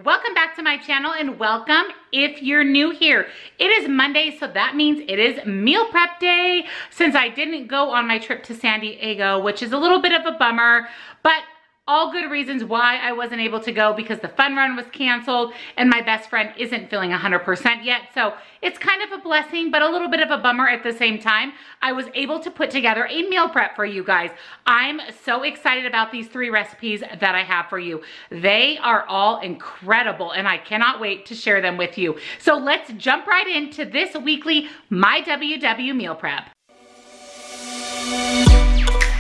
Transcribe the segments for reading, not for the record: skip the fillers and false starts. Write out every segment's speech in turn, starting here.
welcome back to my channel and welcome if you're new here. It is Monday, so that means it is meal prep day since I didn't go on my trip to San Diego, which is a little bit of a bummer, but all good reasons why I wasn't able to go because the fun run was canceled and my best friend isn't feeling 100% yet. So it's kind of a blessing, but a little bit of a bummer at the same time. I was able to put together a meal prep for you guys. I'm so excited about these 3 recipes that I have for you. They are all incredible and I cannot wait to share them with you. So let's jump right into this weekly Myww meal prep.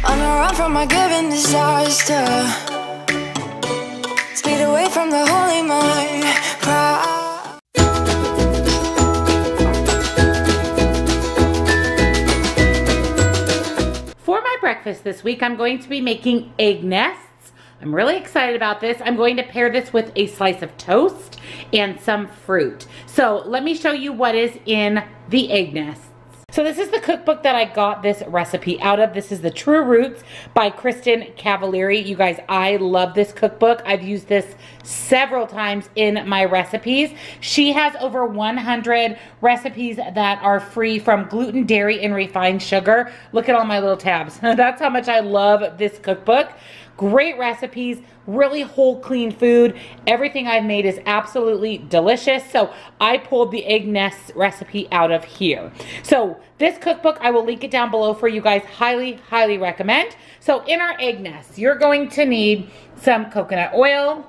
On a run from my given disaster, speed away from the holy mind. For my breakfast this week, I'm going to be making egg nests. I'm really excited about this. I'm going to pair this with a slice of toast and some fruit. So let me show you what is in the egg nests. So this is the cookbook that I got this recipe out of. This is the True Roots by Kristen Cavalieri. You guys, I love this cookbook. I've used this several times in my recipes. She has over 100 recipes that are free from gluten, dairy, and refined sugar. Look at all my little tabs. That's how much I love this cookbook. Great recipes, really whole, clean food. Everything I've made is absolutely delicious. So I pulled the egg nest recipe out of here. So this cookbook, I will link it down below for you guys. Highly, highly recommend. So in our egg nests, you're going to need some coconut oil,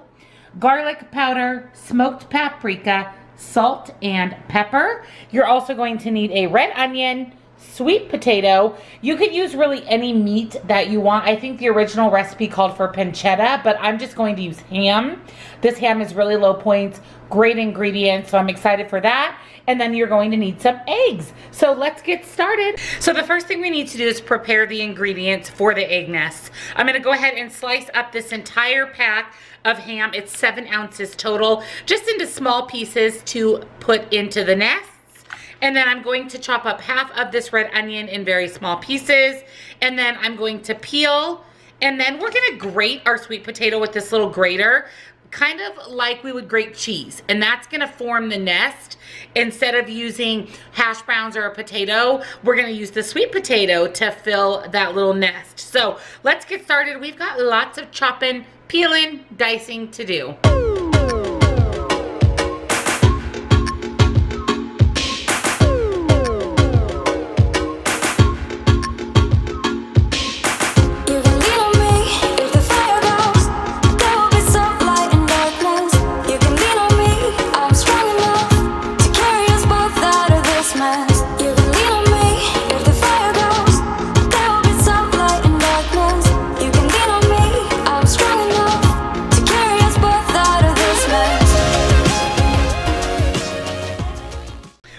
garlic powder, smoked paprika, salt, and pepper. You're also going to need a red onion, sweet potato. You could use really any meat that you want. I think the original recipe called for pancetta, but I'm just going to use ham. This ham is really low points, great ingredients, so I'm excited for that. And then you're going to need some eggs. So let's get started. So the first thing we need to do is prepare the ingredients for the egg nests. I'm gonna go ahead and slice up this entire pack of ham. It's 7 ounces total, just into small pieces to put into the nest. And then I'm going to chop up half of this red onion in very small pieces. And then I'm going to peel. And then we're gonna grate our sweet potato with this little grater, kind of like we would grate cheese. And that's gonna form the nest. Instead of using hash browns or a potato, we're gonna use the sweet potato to fill that little nest. So let's get started. We've got lots of chopping, peeling, dicing to do.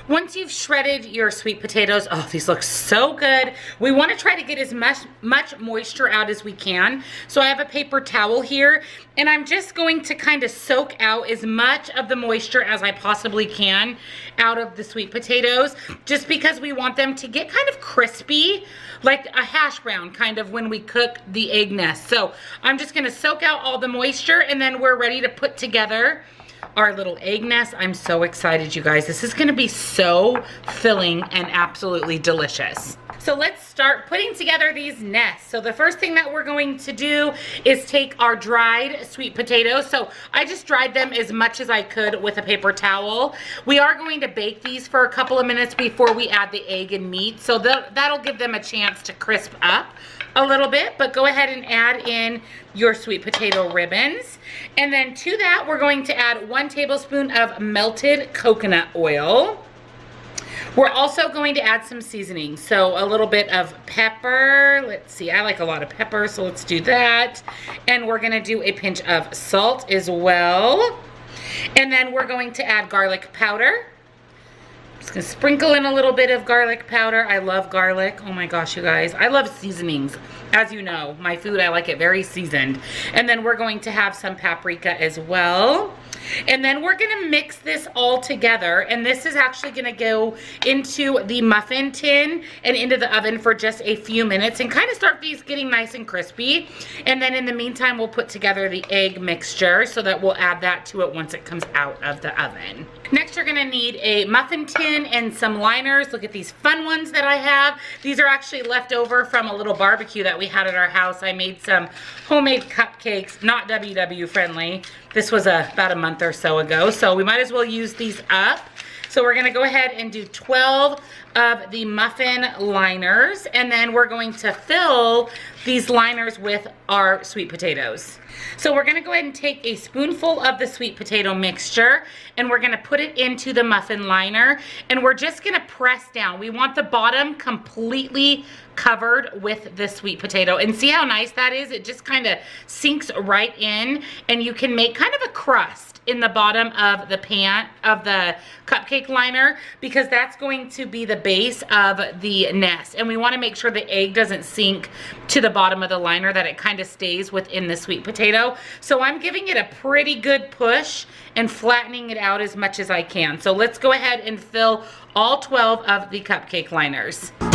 Once you've shredded your sweet potatoes, oh, these look so good. We want to try to get as much moisture out as we can. So I have a paper towel here, and I'm just going to kind of soak out as much of the moisture as I possibly can out of the sweet potatoes, just because we want them to get kind of crispy, like a hash brown kind of when we cook the egg nest. So I'm just gonna soak out all the moisture, and then we're ready to put together our little egg nest. I'm so excited, you guys. This is gonna be so filling and absolutely delicious. So let's start putting together these nests. So the first thing that we're going to do is take our dried sweet potatoes. So I just dried them as much as I could with a paper towel. We are going to bake these for a couple of minutes before we add the egg and meat. So that'll give them a chance to crisp up a little bit, but go ahead and add in your sweet potato ribbons. And then to that, we're going to add 1 tablespoon of melted coconut oil. We're also going to add some seasoning. So a little bit of pepper. Let's see, I like a lot of pepper, so let's do that. And we're gonna do a pinch of salt as well. And then we're going to add garlic powder. Just gonna sprinkle in a little bit of garlic powder. I love garlic. Oh my gosh, you guys. I love seasonings. As you know, my food, I like it very seasoned. And then we're going to have some paprika as well. And then we're gonna mix this all together, and this is actually gonna go into the muffin tin and into the oven for just a few minutes and kind of start these getting nice and crispy. And then in the meantime, we'll put together the egg mixture so that we'll add that to it once it comes out of the oven. Next, you're gonna need a muffin tin and some liners. Look at these fun ones that I have. These are actually left over from a little barbecue that we had at our house. I made some homemade cupcakes, not WW friendly. This was about a month or so ago, so we might as well use these up. So we're gonna go ahead and do 12 of the muffin liners, and then we're going to fill these liners with our sweet potatoes. So we're gonna go ahead and take a spoonful of the sweet potato mixture, and we're gonna put it into the muffin liner, and we're just gonna press down. We want the bottom completely covered with the sweet potato. And see how nice that is? It just kind of sinks right in, and you can make kind of a crust in the bottom of the pan, of the cupcake liner, because that's going to be the base of the nest. And we want to make sure the egg doesn't sink to the bottom of the liner, that it kind of stays within the sweet potato. So I'm giving it a pretty good push and flattening it out as much as I can. So let's go ahead and fill all 12 of the cupcake liners. You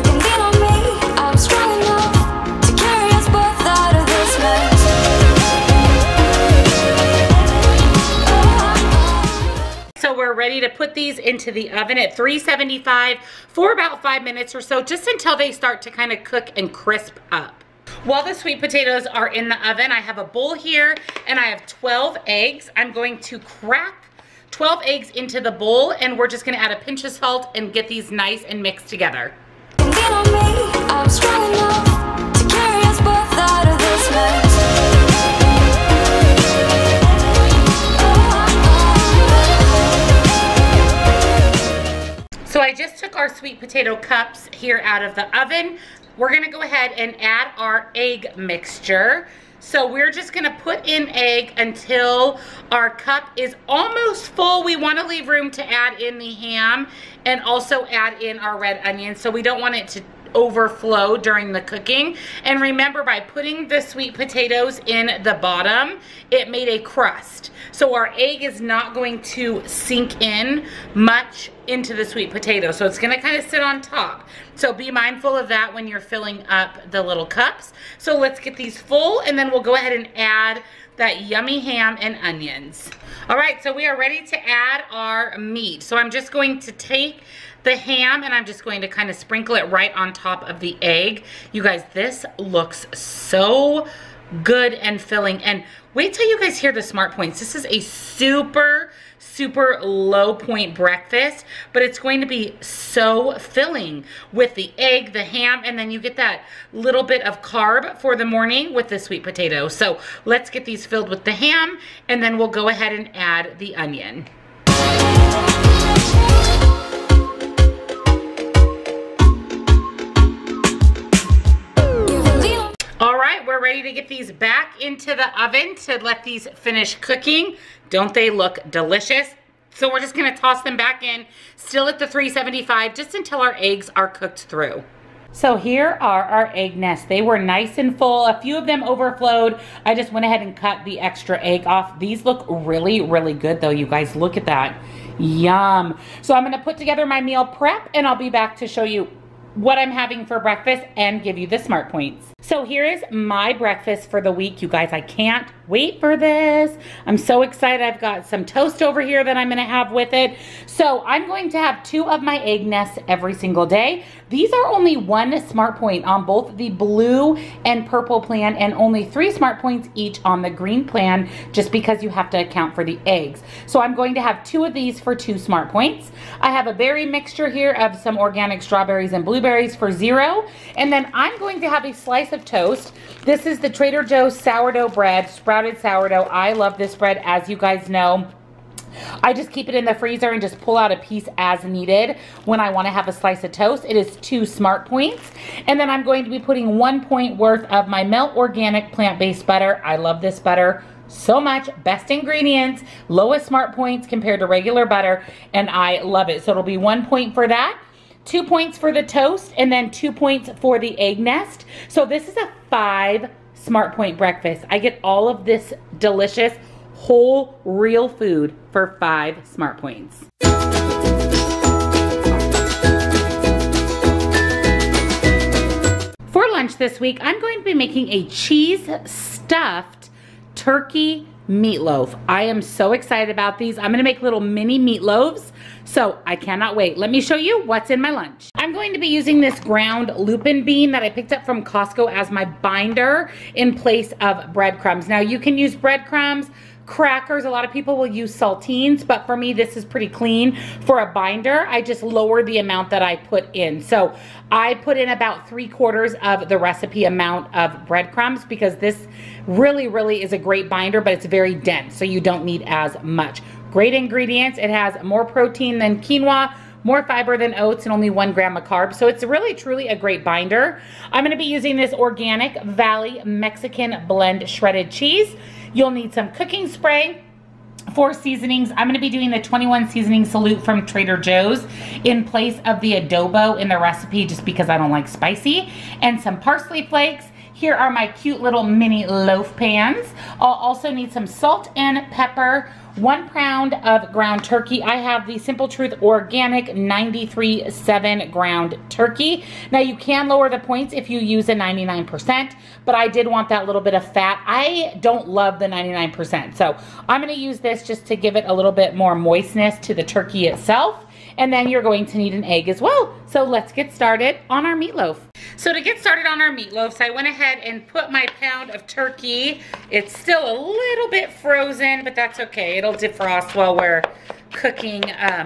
can lean on me, I'm strong enough to carry us both out of this mess. So we're ready to put these into the oven at 375 for about 5 minutes or so, just until they start to kind of cook and crisp up. While the sweet potatoes are in the oven, I have a bowl here and I have 12 eggs. I'm going to crack 12 eggs into the bowl, and we're just gonna add a pinch of salt and get these nice and mixed together. I'm strong enough to carry us both out of this mess. So I just took our sweet potato cups here out of the oven. We're gonna go ahead and add our egg mixture. So we're just gonna put in egg until our cup is almost full. We wanna leave room to add in the ham and also add in our red onion, so we don't want it to overflow during the cooking. And remember, by putting the sweet potatoes in the bottom, it made a crust. So our egg is not going to sink in much into the sweet potato. So it's gonna kind of sit on top. So be mindful of that when you're filling up the little cups. So let's get these full, and then we'll go ahead and add that yummy ham and onions. All right, so we are ready to add our meat. So I'm just going to take the ham and I'm just going to kind of sprinkle it right on top of the egg. You guys, this looks so good and filling. And wait till you guys hear the smart points. This is a super low point breakfast, but it's going to be so filling with the egg, the ham, and then you get that little bit of carb for the morning with the sweet potato. So let's get these filled with the ham, and then we'll go ahead and add the onion. All right, we're ready to get these back into the oven to let these finish cooking. Don't they look delicious? So we're just gonna toss them back in, still at the 375, just until our eggs are cooked through. So here are our egg nests. They were nice and full. A few of them overflowed. I just went ahead and cut the extra egg off. These look really good though, you guys. Look at that. Yum. So I'm gonna put together my meal prep, and I'll be back to show you what I'm having for breakfast and give you the smart points. So here is my breakfast for the week. You guys, I can't wait for this. I'm so excited. I've got some toast over here that I'm gonna have with it. So I'm going to have 2 of my egg nests every single day. These are only 1 smart point on both the blue and purple plan, and only 3 smart points each on the green plan, just because you have to account for the eggs. So I'm going to have 2 of these for 2 smart points. I have a berry mixture here of some organic strawberries and blueberries for 0. And then I'm going to have a slice of toast. This is the Trader Joe's sourdough bread, sprouted sourdough. I love this bread, as you guys know. I just keep it in the freezer and just pull out a piece as needed when I want to have a slice of toast. It is 2 smart points. And then I'm going to be putting 1 point worth of my Melt organic plant-based butter. I love this butter so much. Best ingredients, lowest smart points compared to regular butter, and I love it. So it'll be 1 point for that, 2 points for the toast, and then 2 points for the egg nest. So this is a 5 Smart Point breakfast. I get all of this delicious, whole, real food for 5 Smart Points. For lunch this week, I'm going to be making a cheese stuffed turkey meatloaf. I am so excited about these. I'm gonna make little mini meatloaves, so I cannot wait. Let me show you what's in my lunch. I'm going to be using this ground lupin bean that I picked up from Costco as my binder in place of breadcrumbs. Now you can use breadcrumbs, crackers. A lot of people will use saltines, but for me, this is pretty clean for a binder. I just lower the amount that I put in. So I put in about 3/4 of the recipe amount of breadcrumbs because this really is a great binder, but it's very dense, so you don't need as much. Great ingredients. It has more protein than quinoa, more fiber than oats, and only 1 gram of carbs. So it's really, truly a great binder. I'm gonna be using this organic Valley Mexican blend shredded cheese. You'll need some cooking spray. For seasonings, I'm gonna be doing the 21 seasoning salute from Trader Joe's in place of the adobo in the recipe just because I don't like spicy, and some parsley flakes. Here are my cute little mini loaf pans. I'll also need some salt and pepper, 1 pound of ground turkey. I have the Simple Truth Organic 93.7 ground turkey. Now you can lower the points if you use a 99%, but I did want that little bit of fat. I don't love the 99%, so I'm gonna use this just to give it a little bit more moistness to the turkey itself. And then you're going to need an egg as well. So let's get started on our meatloaf. So to get started on our meatloafs, I went ahead and put my pound of turkey. It's still a little bit frozen, but that's okay. It'll defrost while we're cooking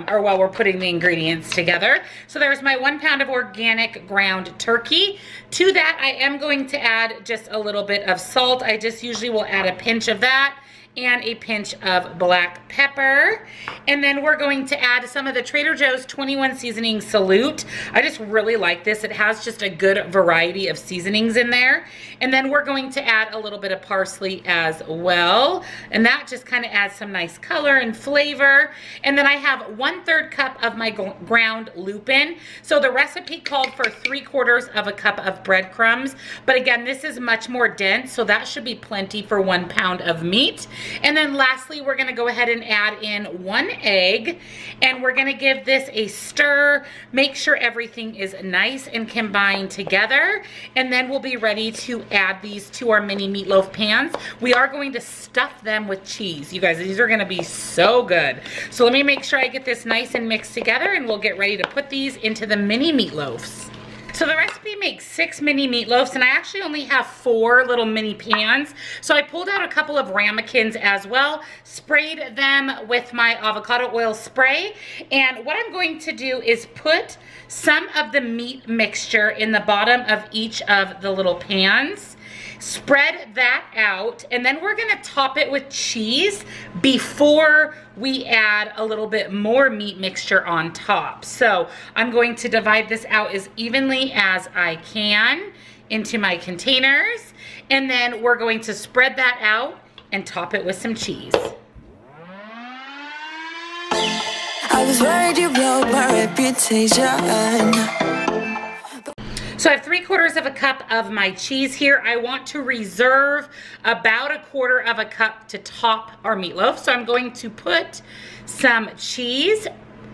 or while we're putting the ingredients together. So there's my 1 pound of organic ground turkey. To that, I am going to add just a little bit of salt. I just usually will add a pinch of that and a pinch of black pepper. And then we're going to add some of the Trader Joe's 21 seasoning salute. I just really like this. It has just a good variety of seasonings in there. And then we're going to add a little bit of parsley as well. And that just kind of adds some nice color and flavor. And then I have 1/3 cup of my ground lupin. So the recipe called for 3/4 of a cup of breadcrumbs. But again, this is much more dense, so that should be plenty for 1 pound of meat. And then lastly, we're gonna go ahead and add in 1 egg, and we're gonna give this a stir, make sure everything is nice and combined together, and then we'll be ready to add these to our mini meatloaf pans. We are going to stuff them with cheese. You guys, these are gonna be so good. So let me make sure I get this nice and mixed together, and we'll get ready to put these into the mini meatloafs. So the recipe makes 6 mini meatloafs, and I actually only have 4 little mini pans. So I pulled out a couple of ramekins as well, sprayed them with my avocado oil spray. And what I'm going to do is put some of the meat mixture in the bottom of each of the little pans. Spread that out, and then we're gonna top it with cheese before we add a little bit more meat mixture on top. So I'm going to divide this out as evenly as I can into my containers, and then we're going to spread that out and top it with some cheese. I was worried you broke my reputation. So I have 3/4 of a cup of my cheese here. I want to reserve about 1/4 of a cup to top our meatloaf. So I'm going to put some cheese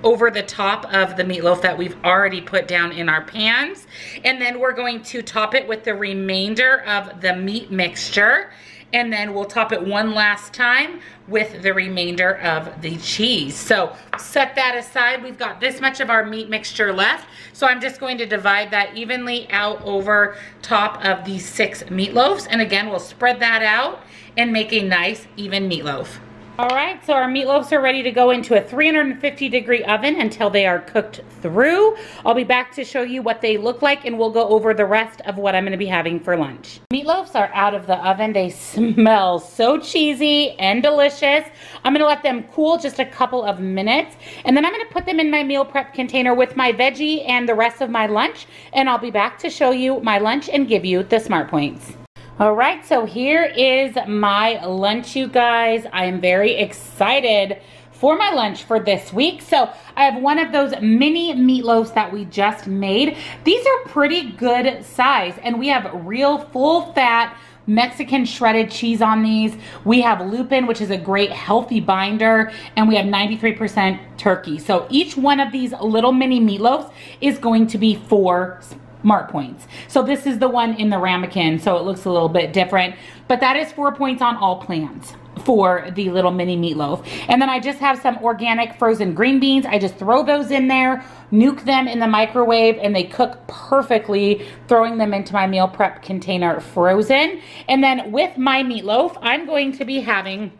over the top of the meatloaf that we've already put down in our pans. And then we're going to top it with the remainder of the meat mixture. And then we'll top it one last time with the remainder of the cheese. So set that aside. We've got this much of our meat mixture left. So I'm just going to divide that evenly out over top of these 6 meatloafs. And again, we'll spread that out and make a nice even meatloaf. All right, so our meatloafs are ready to go into a 350-degree oven until they are cooked through. I'll be back to show you what they look like, and we'll go over the rest of what I'm gonna be having for lunch. Meatloafs are out of the oven. They smell so cheesy and delicious. I'm gonna let them cool just a couple of minutes, and then I'm gonna put them in my meal prep container with my veggie and the rest of my lunch, and I'll be back to show you my lunch and give you the Smart Points. All right, so here is my lunch, you guys. I am very excited for my lunch for this week. So I have one of those mini meatloaves that we just made. These are pretty good size, and we have real full fat Mexican shredded cheese on these. We have lupin, which is a great healthy binder, and we have 93% turkey. So each one of these little mini meatloaves is going to be 4 Smart Points. So this is the one in the ramekin, so it looks a little bit different, but that is 4 points on all plans for the little mini meatloaf. And then I just have some organic frozen green beans. I just throw those in there, nuke them in the microwave, and they cook perfectly, throwing them into my meal prep container frozen. And then with my meatloaf, I'm going to be having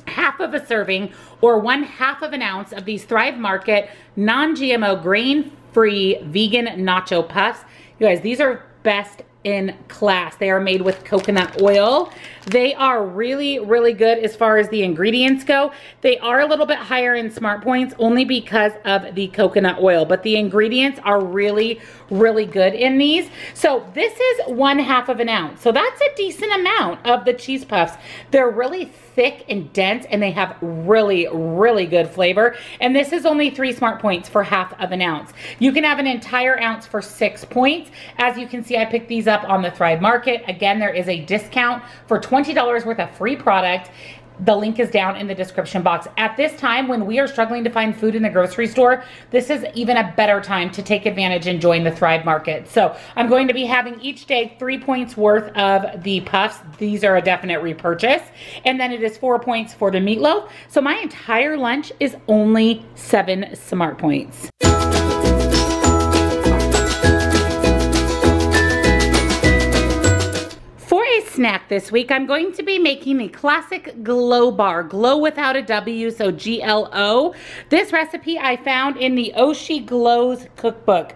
half of a serving or 1/2 of an ounce of these Thrive Market non-GMO grain-free vegan nacho puffs. You guys, these are best in class. They are made with coconut oil. They are really, really good as far as the ingredients go. They are a little bit higher in Smart Points only because of the coconut oil, but the ingredients are really, really good in these. So this is 1/2 of an ounce. So that's a decent amount of the cheese puffs. They're really thick and dense, and they have really, really good flavor. And this is only 3 Smart Points for 1/2 of an ounce. You can have an entire ounce for 6 points. As you can see, I picked these up on the Thrive Market. Again, there is a discount for $20 worth of free product. The link is down in the description box. At this time, when we are struggling to find food in the grocery store, this is even a better time to take advantage and join the Thrive Market. So I'm going to be having each day 3 points worth of the puffs. These are a definite repurchase. And then it is 4 points for the meatloaf. So my entire lunch is only 7 Smart Points. Snack this week, I'm going to be making the classic glow bar, glow without a W, so GLO. This recipe I found in the Oshi Glows cookbook.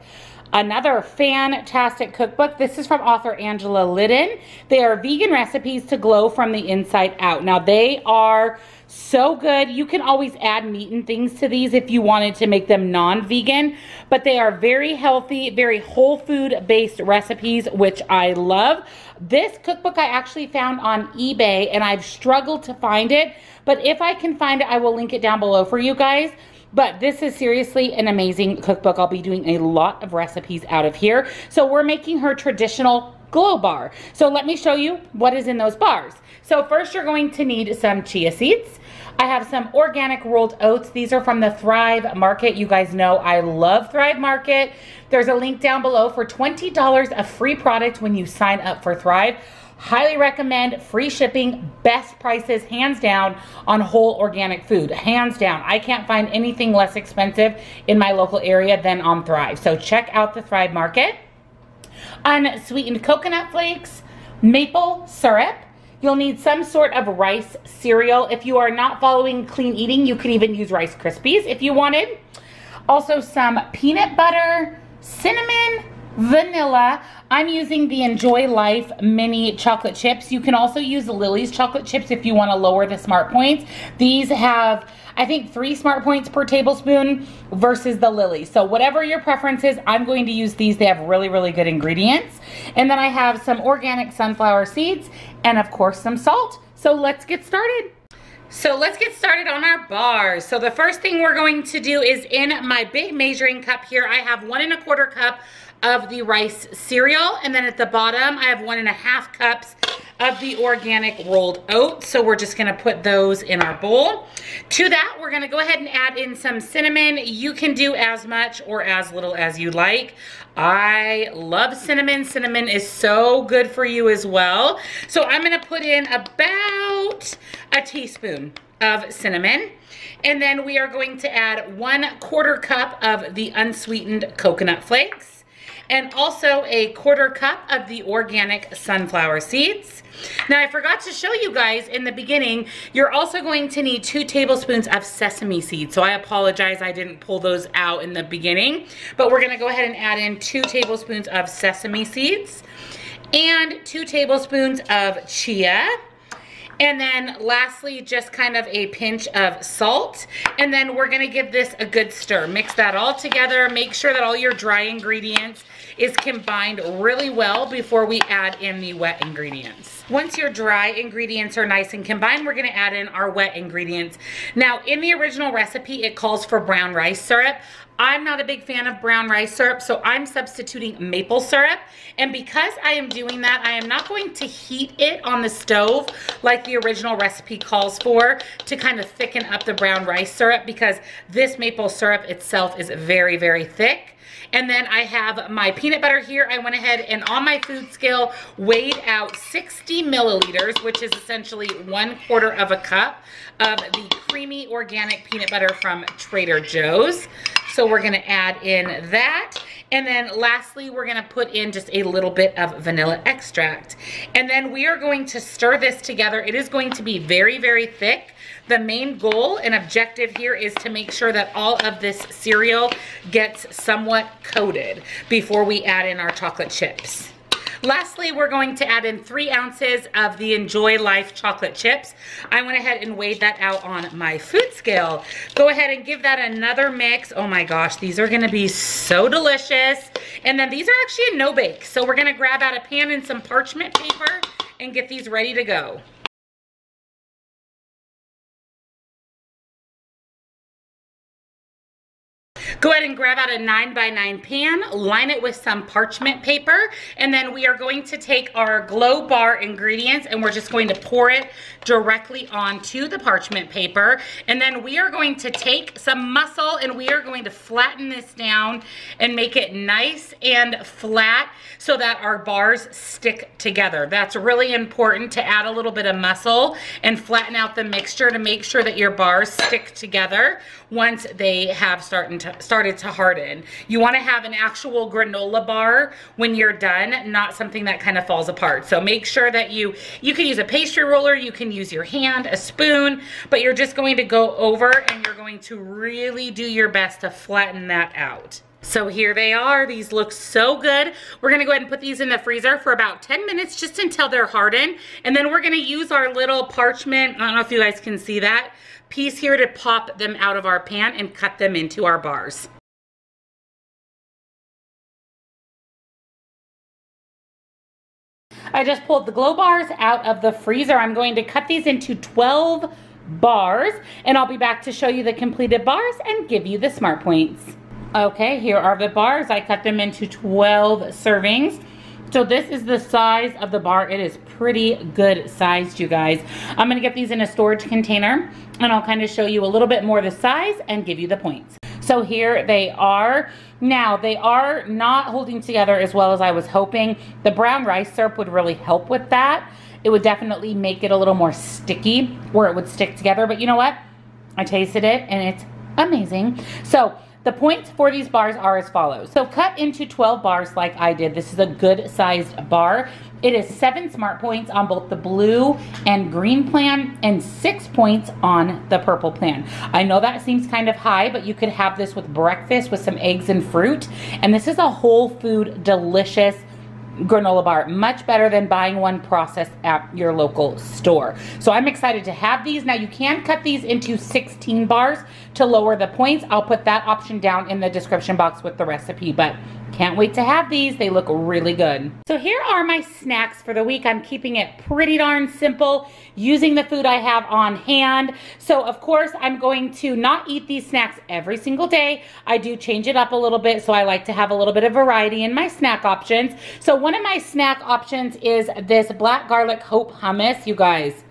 Another fantastic cookbook. This is from author Angela Liddon. They are vegan recipes to glow from the inside out. Now they are so good. You can always add meat and things to these if you wanted to make them non-vegan, but they are very healthy, very whole food based recipes, which I love. This cookbook I actually found on eBay and I've struggled to find it, but if I can find it, I will link it down below for you guys. But this is seriously an amazing cookbook. I'll be doing a lot of recipes out of here. So we're making her traditional glow bar. So let me show you what is in those bars. So first you're going to need some chia seeds. I have some organic rolled oats. These are from the Thrive Market. You guys know I love Thrive Market. There's a link down below for $20 of free product when you sign up for Thrive. Highly recommend, free shipping, best prices, hands down, on whole organic food. Hands down. I can't find anything less expensive in my local area than on Thrive. So check out the Thrive Market. Unsweetened coconut flakes, maple syrup. You'll need some sort of rice cereal. If you are not following clean eating, you could even use Rice Krispies if you wanted. Also some peanut butter, cinnamon, vanilla. I'm using the Enjoy Life mini chocolate chips. You can also use Lily's chocolate chips if you want to lower the Smart Points. These have, I think, 3 Smart Points per tablespoon versus the Lily. So whatever your preference is, I'm going to use these. They have really, really good ingredients. And then I have some organic sunflower seeds and of course some salt. So let's get started. So let's get started on our bars. So the first thing we're going to do is in my big measuring cup here, I have 1 1/4 cup of the rice cereal, and then at the bottom I have 1 1/2 cups of the organic rolled oats. So we're just gonna put those in our bowl. To that, we're gonna go ahead and add in some cinnamon. You can do as much or as little as you like. I love cinnamon. Cinnamon is so good for you as well. So I'm gonna put in about a teaspoon of cinnamon. And then we are going to add 1/4 cup of the unsweetened coconut flakes, and also a 1/4 cup of the organic sunflower seeds. Now I forgot to show you guys in the beginning, you're also going to need 2 tablespoons of sesame seeds. So I apologize, I didn't pull those out in the beginning, but we're gonna go ahead and add in 2 tablespoons of sesame seeds and 2 tablespoons of chia. And then lastly, just kind of a pinch of salt. And then we're gonna give this a good stir. Mix that all together. Make sure that all your dry ingredients is combined really well before we add in the wet ingredients. Once your dry ingredients are nice and combined, we're gonna add in our wet ingredients. Now, in the original recipe, it calls for brown rice syrup. I'm not a big fan of brown rice syrup, so I'm substituting maple syrup. And because I am doing that, I am not going to heat it on the stove like the original recipe calls for to kind of thicken up the brown rice syrup, because this maple syrup itself is very, very thick. And then I have my peanut butter here. I went ahead and on my food scale weighed out 60 milliliters, which is essentially 1/4 of a cup of the creamy organic peanut butter from Trader Joe's. So we're gonna add in that. And then lastly, we're gonna put in just a little bit of vanilla extract. And then we are going to stir this together. It is going to be very, very thick. The main goal and objective here is to make sure that all of this cereal gets somewhat coated before we add in our chocolate chips. Lastly, we're going to add in 3 ounces of the Enjoy Life chocolate chips. I went ahead and weighed that out on my food scale. Go ahead and give that another mix. Oh my gosh, these are gonna be so delicious. And then these are actually a no-bake. So we're gonna grab out a pan and some parchment paper and get these ready to go. Go ahead and grab out a 9x9 pan, line it with some parchment paper, and then we are going to take our glow bar ingredients and we're just going to pour it directly onto the parchment paper. And then we are going to take some muscle and we are going to flatten this down and make it nice and flat so that our bars stick together. That's really important, to add a little bit of muscle and flatten out the mixture to make sure that your bars stick together once they have started to harden. You want to have an actual granola bar when you're done, not something that kind of falls apart. So make sure that you can use a pastry roller, you can use your hand, a spoon, but you're just going to go over and you're going to really do your best to flatten that out. So here they are. These look so good. We're gonna go ahead and put these in the freezer for about 10 minutes just until they're hardened. And then we're gonna use our little parchment, I don't know if you guys can see that, piece here to pop them out of our pan and cut them into our bars. I just pulled the glow bars out of the freezer. I'm going to cut these into 12 bars and I'll be back to show you the completed bars and give you the smart points. Okay, here are the bars. I cut them into 12 servings. So this is the size of the bar. It is pretty good sized, you guys. I'm gonna get these in a storage container and I'll kind of show you a little bit more the size and give you the points. So here they are. Now, they are not holding together as well as I was hoping. The brown rice syrup would really help with that. It would definitely make it a little more sticky where it would stick together. But you know what? I tasted it and it's amazing. So the points for these bars are as follows. So cut into 12 bars like I did. This is a good sized bar. It is 7 smart points on both the blue and green plan and 6 points on the purple plan. I know that seems kind of high, but you could have this with breakfast with some eggs and fruit. And this is a whole food delicious granola bar, much better than buying one processed at your local store. So I'm excited to have these. Now you can cut these into 16 bars to lower the points. I'll put that option down in the description box with the recipe, but can't wait to have these. They look really good. So here are my snacks for the week. I'm keeping it pretty darn simple, using the food I have on hand. So of course, I'm going to not eat these snacks every single day. I do change it up a little bit, so I like to have a little bit of variety in my snack options. So one of my snack options is this black garlic hope hummus, you guys.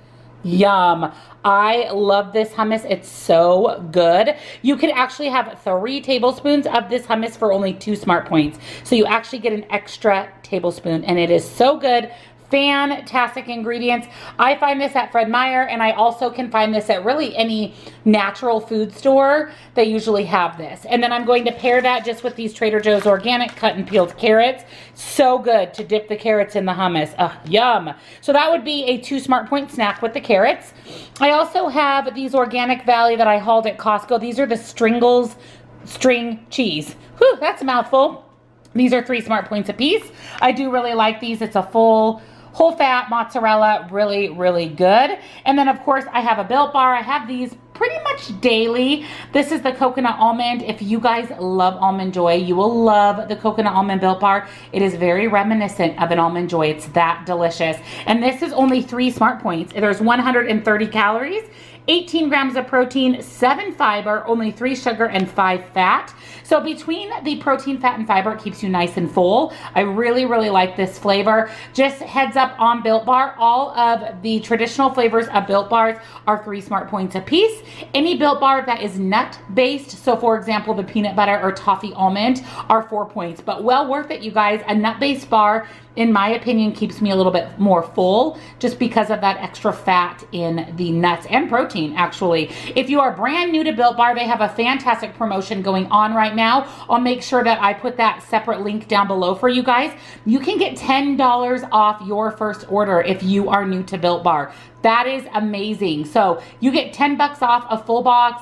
Yum. I love this hummus. It's so good. You can actually have 3 tablespoons of this hummus for only 2 smart points. So you actually get an extra tablespoon and it is so good. Fantastic ingredients. I find this at Fred Meyer and I also can find this at really any natural food store. They usually have this. And then I'm going to pair that just with these Trader Joe's organic cut and peeled carrots. So good to dip the carrots in the hummus. Yum. So that would be a 2 smart point snack with the carrots. I also have these Organic Valley that I hauled at Costco. These are the Stringles string cheese. Whew, that's a mouthful. These are 3 smart points a piece. I do really like these. It's a full whole fat mozzarella, really, really good. And then of course I have a Built Bar. I have these pretty much daily. This is the coconut almond. If you guys love Almond Joy, you will love the coconut almond Built Bar. It is very reminiscent of an Almond Joy. It's that delicious. And this is only 3 smart points. There's 130 calories 18 grams of protein, 7 fiber, only 3 sugar, and 5 fat. So between the protein, fat, and fiber, it keeps you nice and full. I really, really like this flavor. Just heads up on Built Bar, all of the traditional flavors of Built Bars are 3 smart points a piece. Any Built Bar that is nut-based, so for example, the peanut butter or toffee almond, are 4 points. But well worth it, you guys. A nut-based bar, in my opinion, keeps me a little bit more full just because of that extra fat in the nuts and protein, actually. If you are brand new to Built Bar, they have a fantastic promotion going on right now. I'll make sure that I put that separate link down below for you guys. You can get $10 off your first order if you are new to Built Bar. That is amazing. So you get 10 bucks off a full box,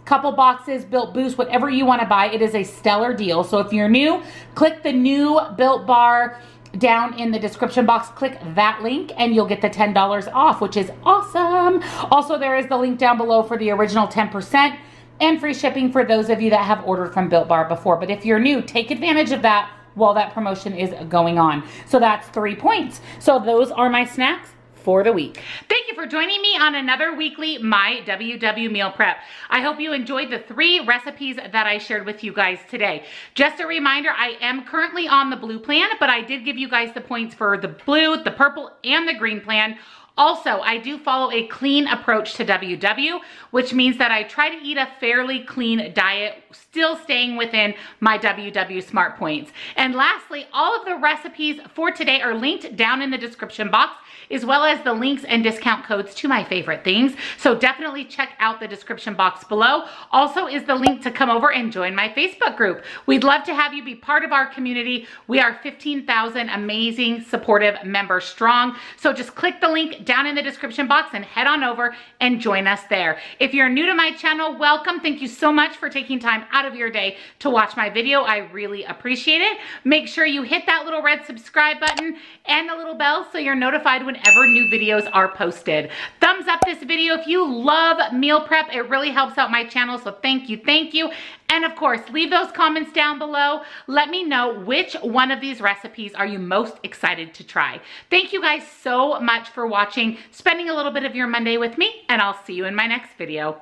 couple boxes, Built Boost, whatever you want to buy. It is a stellar deal. So if you're new, click the new Built Bar down in the description box, click that link and you'll get the $10 off, which is awesome. Also, there is the link down below for the original 10% and free shipping for those of you that have ordered from Built Bar before. But if you're new, take advantage of that while that promotion is going on. So that's 3 points. So those are my snacks for the week. Thank you for joining me on another weekly Myww meal prep. I hope you enjoyed the 3 recipes that I shared with you guys today. Just a reminder, I am currently on the blue plan, but I did give you guys the points for the blue, the purple, and the green plan. Also, I do follow a clean approach to WW, which means that I try to eat a fairly clean diet, still staying within my WW Smart Points. And lastly, all of the recipes for today are linked down in the description box, as well as the links and discount codes to my favorite things. So definitely check out the description box below. Also is the link to come over and join my Facebook group. We'd love to have you be part of our community. We are 15,000 amazing, supportive members strong. So just click the link down in the description box and head on over and join us there. If you're new to my channel, welcome. Thank you so much for taking time out of your day to watch my video. I really appreciate it. Make sure you hit that little red subscribe button and the little bell so you're notified whenever new videos are posted. Thumbs up this video if you love meal prep. It really helps out my channel, so thank you, thank you. And of course, leave those comments down below. Let me know which one of these recipes are you most excited to try. Thank you guys so much for watching, spending a little bit of your Monday with me, and I'll see you in my next video.